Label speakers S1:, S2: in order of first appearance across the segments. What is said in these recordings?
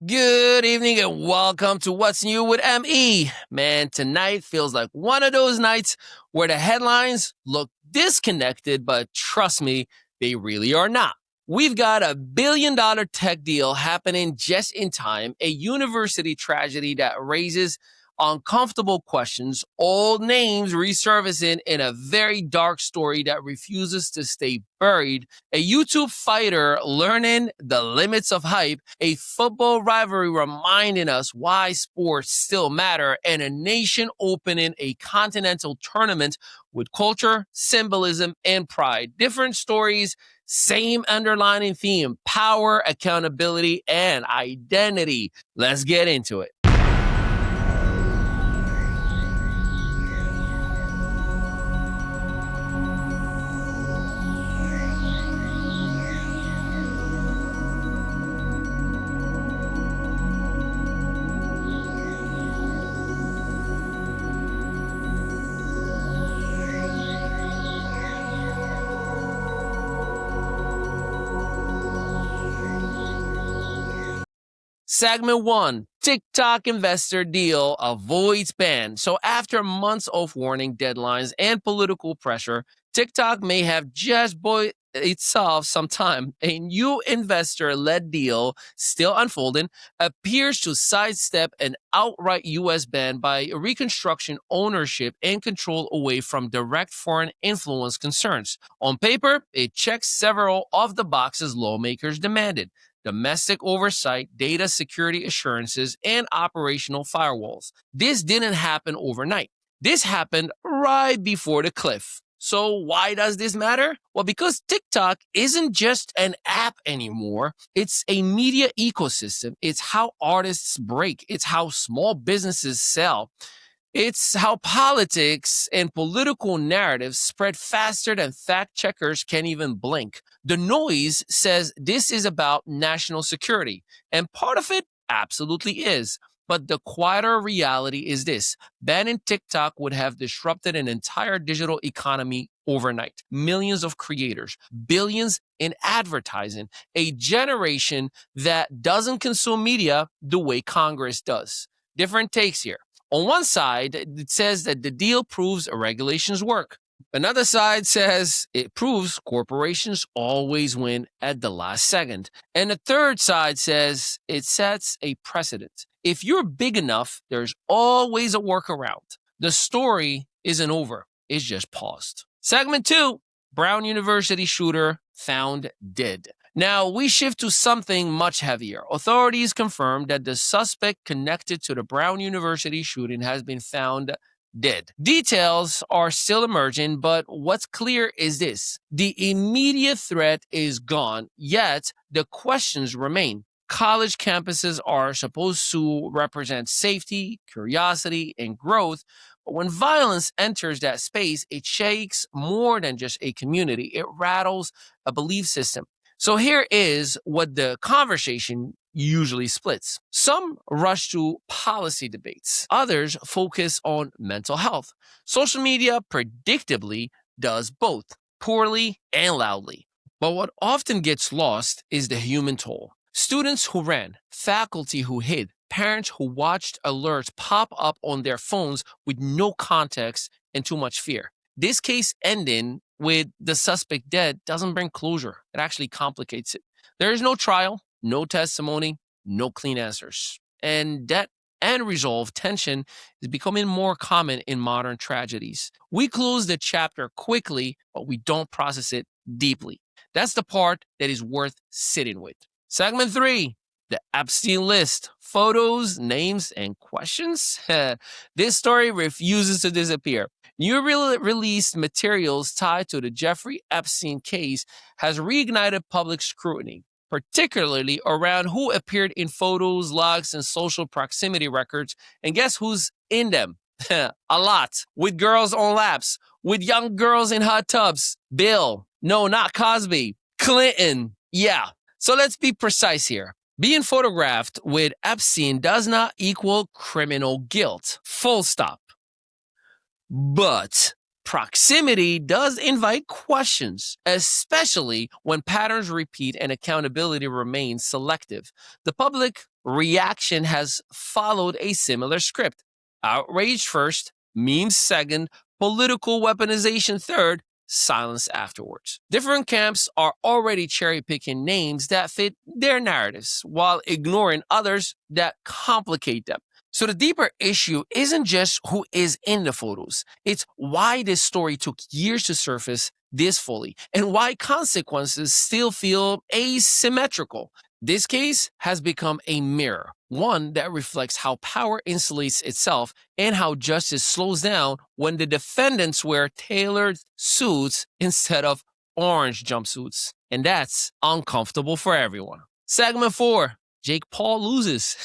S1: Good evening and welcome to What's New with ME. Man, tonight feels like one of those nights where the headlines look disconnected, but trust me, they really are not. We've got a $1 billion tech deal happening just in time, a university tragedy that raises uncomfortable questions, old names resurfacing in a very dark story that refuses to stay buried, a YouTube fighter learning the limits of hype, a football rivalry reminding us why sports still matter, and a nation opening a continental tournament with culture, symbolism, and pride. Different stories, same underlying theme: power, accountability, and identity. Let's get into it. Segment 1, TikTok investor deal avoids ban. So after months of warning deadlines and political pressure, TikTok may have just bought itself some time. A new investor-led deal, still unfolding, appears to sidestep an outright U.S. ban by reconstruction ownership and control away from direct foreign influence concerns. On paper, it checks several of the boxes lawmakers demanded: domestic oversight, data security assurances, and operational firewalls. This didn't happen overnight. This happened right before the cliff. So why does this matter? Well, because TikTok isn't just an app anymore. It's a media ecosystem. It's how artists break. It's how small businesses sell. It's how politics and political narratives spread faster than fact checkers can even blink. The noise says this is about national security, and part of it absolutely is. But the quieter reality is this: banning TikTok would have disrupted an entire digital economy overnight. Millions of creators, billions in advertising, a generation that doesn't consume media the way Congress does. Different takes here. On one side, it says that the deal proves regulations work. Another side says it proves corporations always win at the last second. And the third side says it sets a precedent. If you're big enough, there's always a workaround. The story isn't over, it's just paused. Segment 2, Brown University shooter found dead. Now, we shift to something much heavier. Authorities confirmed that the suspect connected to the Brown University shooting has been found dead. Details are still emerging, but what's clear is this: the immediate threat is gone, yet the questions remain. College campuses are supposed to represent safety, curiosity, and growth. But when violence enters that space, it shakes more than just a community. It rattles a belief system. So here is what the conversation usually splits. Some rush to policy debates. Others focus on mental health. Social media predictably does both, poorly and loudly. But what often gets lost is the human toll. Students who ran, faculty who hid, parents who watched alerts pop up on their phones with no context and too much fear. This case ending with the suspect dead doesn't bring closure. It actually complicates it. There is no trial, no testimony, no clean answers. And that unresolved tension is becoming more common in modern tragedies. We close the chapter quickly, but we don't process it deeply. That's the part that is worth sitting with. Segment 3, the Epstein list: photos, names, and questions. This story refuses to disappear. New released materials tied to the Jeffrey Epstein case has reignited public scrutiny, particularly around who appeared in photos, logs, and social proximity records. And guess who's in them? A lot. With girls on laps, with young girls in hot tubs. Bill. No, not Cosby. Clinton. Yeah. So let's be precise here. Being photographed with Epstein does not equal criminal guilt. Full stop. But proximity does invite questions, especially when patterns repeat and accountability remains selective. The public reaction has followed a similar script. Outrage first, memes second, political weaponization third, silence afterwards. Different camps are already cherry picking names that fit their narratives while ignoring others that complicate them. So the deeper issue isn't just who is in the photos, it's why this story took years to surface this fully and why consequences still feel asymmetrical. This case has become a mirror, one that reflects how power insulates itself and how justice slows down when the defendants wear tailored suits instead of orange jumpsuits. And that's uncomfortable for everyone. Segment 4. Jake Paul loses.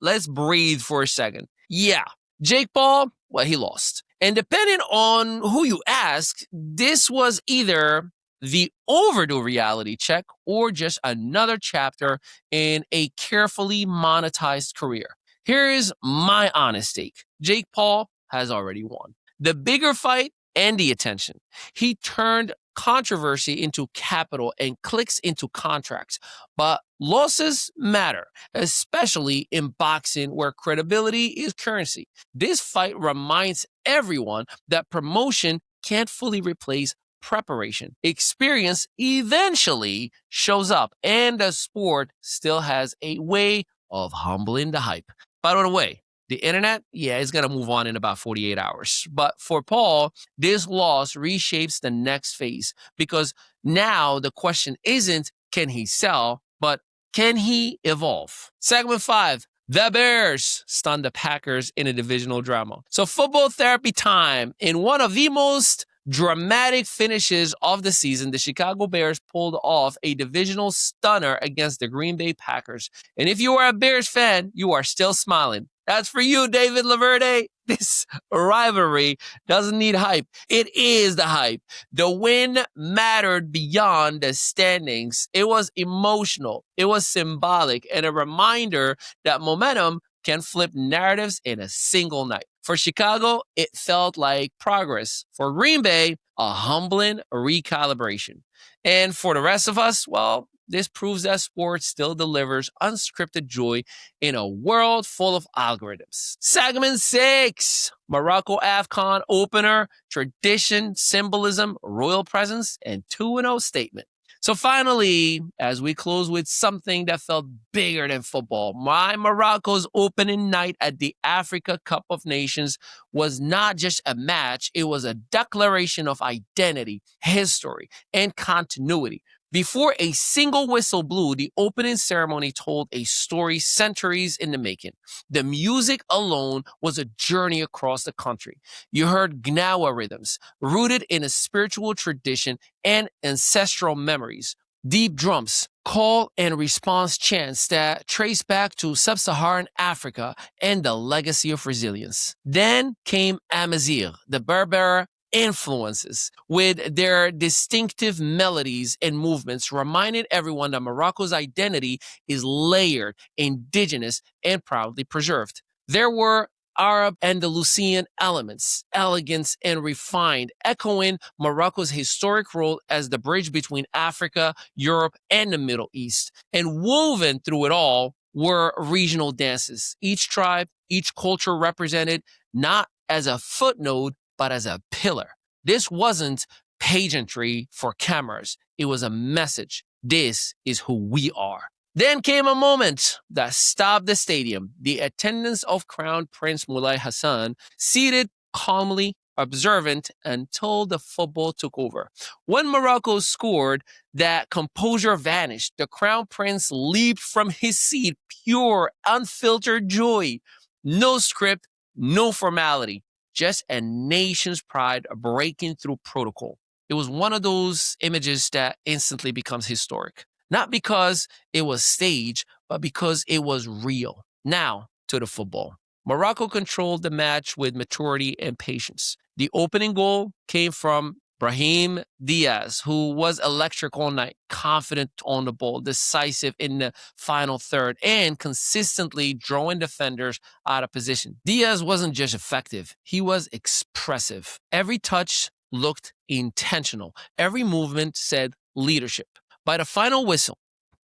S1: Let's breathe for a second. Yeah, Jake Paul, well, he lost. And depending on who you ask, this was either the overdue reality check or just another chapter in a carefully monetized career. Here is my honest take. Jake Paul has already won the bigger fight and the attention. He turned controversy into capital and clicks into contracts. But losses matter, especially in boxing where credibility is currency. This fight reminds everyone that promotion can't fully replace preparation. Experience eventually shows up, and the sport still has a way of humbling the hype. By the way, the internet, yeah, it's going to move on in about 48 hours. But for Paul, this loss reshapes the next phase because now the question isn't can he sell, but can he evolve? Segment 5. The Bears stunned the Packers in a divisional drama. So football therapy time. In one of the most dramatic finishes of the season, the Chicago Bears pulled off a divisional stunner against the Green Bay Packers. And if you are a Bears fan, you are still smiling. That's for you, David Laverde. This rivalry doesn't need hype. It is the hype. The win mattered beyond the standings. It was emotional. It was symbolic and a reminder that momentum can flip narratives in a single night. For Chicago, it felt like progress. For Green Bay, a humbling recalibration. And for the rest of us, well, this proves that sports still delivers unscripted joy in a world full of algorithms. Segment 6, Morocco AFCON opener, tradition, symbolism, royal presence, and 2-0 statement. So finally, as we close with something that felt bigger than football, my Morocco's opening night at the Africa Cup of Nations was not just a match, it was a declaration of identity, history, and continuity. Before a single whistle blew, the opening ceremony told a story centuries in the making. The music alone was a journey across the country. You heard Gnawa rhythms, rooted in a spiritual tradition and ancestral memories. Deep drums, call and response chants that trace back to sub-Saharan Africa and the legacy of resilience. Then came Amazigh, the Berber influences with their distinctive melodies and movements reminded everyone that Morocco's identity is layered, indigenous, and proudly preserved. There were Arab Andalusian elements, elegance and refined, echoing Morocco's historic role as the bridge between Africa, Europe, and the Middle East. And woven through it all were regional dances, each tribe, each culture represented not as a footnote, but as a pillar. This wasn't pageantry for cameras. It was a message. This is who we are. Then came a moment that stopped the stadium. The attendance of Crown Prince Moulay Hassan, seated calmly, observant until the football took over. When Morocco scored, that composure vanished. The Crown Prince leaped from his seat, pure, unfiltered joy. No script, no formality. Just a nation's pride breaking through protocol. It was one of those images that instantly becomes historic. Not because it was staged, but because it was real. Now to the football. Morocco controlled the match with maturity and patience. The opening goal came from Brahim Diaz, who was electric all night, confident on the ball, decisive in the final third, and consistently drawing defenders out of position. Diaz wasn't just effective, he was expressive. Every touch looked intentional. Every movement said leadership. By the final whistle,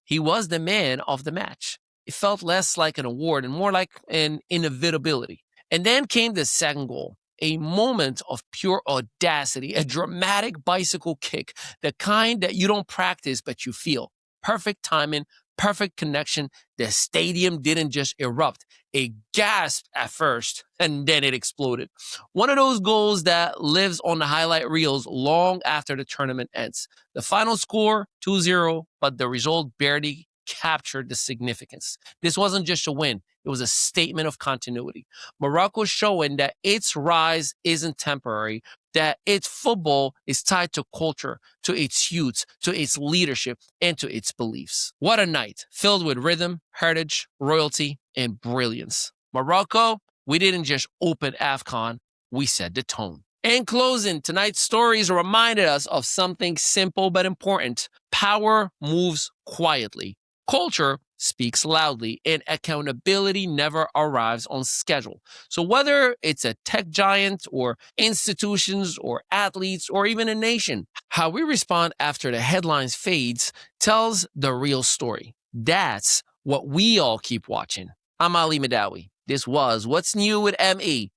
S1: he was the man of the match. It felt less like an award and more like an inevitability. And then came the second goal, a moment of pure audacity, a dramatic bicycle kick, the kind that you don't practice but you feel. Perfect timing, perfect connection. The stadium didn't just erupt. It gasped at first, and then it exploded. One of those goals that lives on the highlight reels long after the tournament ends. The final score, 2-0, but the result barely captured the significance. This wasn't just a win. It was a statement of continuity. Morocco showing that its rise isn't temporary, that its football is tied to culture, to its youth, to its leadership, and to its beliefs. What a night, filled with rhythm, heritage, royalty, and brilliance. Morocco, we didn't just open AFCON, we set the tone. In closing, tonight's stories reminded us of something simple but important. Power moves quietly. Culture speaks loudly, and accountability never arrives on schedule. So whether it's a tech giant or institutions or athletes or even a nation, how we respond after the headlines fades tells the real story. That's what we all keep watching. I'm Ali Mehdaoui. This was What's New with ME.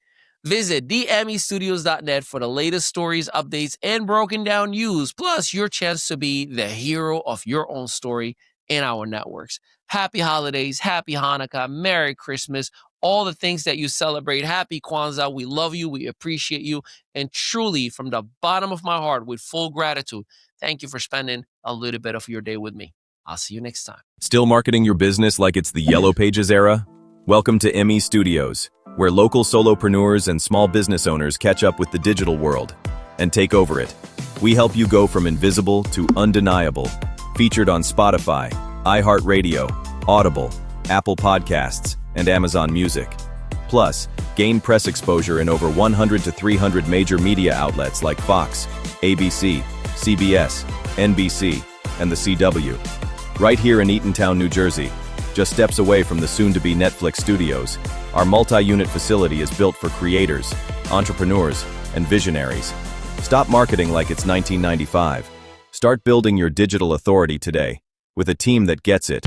S1: Visit themestudios.net for the latest stories, updates, and broken down news, plus your chance to be the hero of your own story in our networks. Happy holidays, happy Hanukkah, Merry Christmas, all the things that you celebrate. Happy Kwanzaa. We love you. We appreciate you. And truly, from the bottom of my heart, with full gratitude, thank you for spending a little bit of your day with me. I'll see you next time.
S2: Still marketing your business like it's the Yellow Pages era? Welcome to ME Studios, where local solopreneurs and small business owners catch up with the digital world and take over it. We help you go from invisible to undeniable. Featured on Spotify, iHeartRadio, Audible, Apple Podcasts, and Amazon Music. Plus, gain press exposure in over 100 to 300 major media outlets like Fox, ABC, CBS, NBC, and the CW. Right here in Eatontown, New Jersey, just steps away from the soon-to-be Netflix studios, our multi-unit facility is built for creators, entrepreneurs, and visionaries. Stop marketing like it's 1995. Start building your digital authority today with a team that gets it.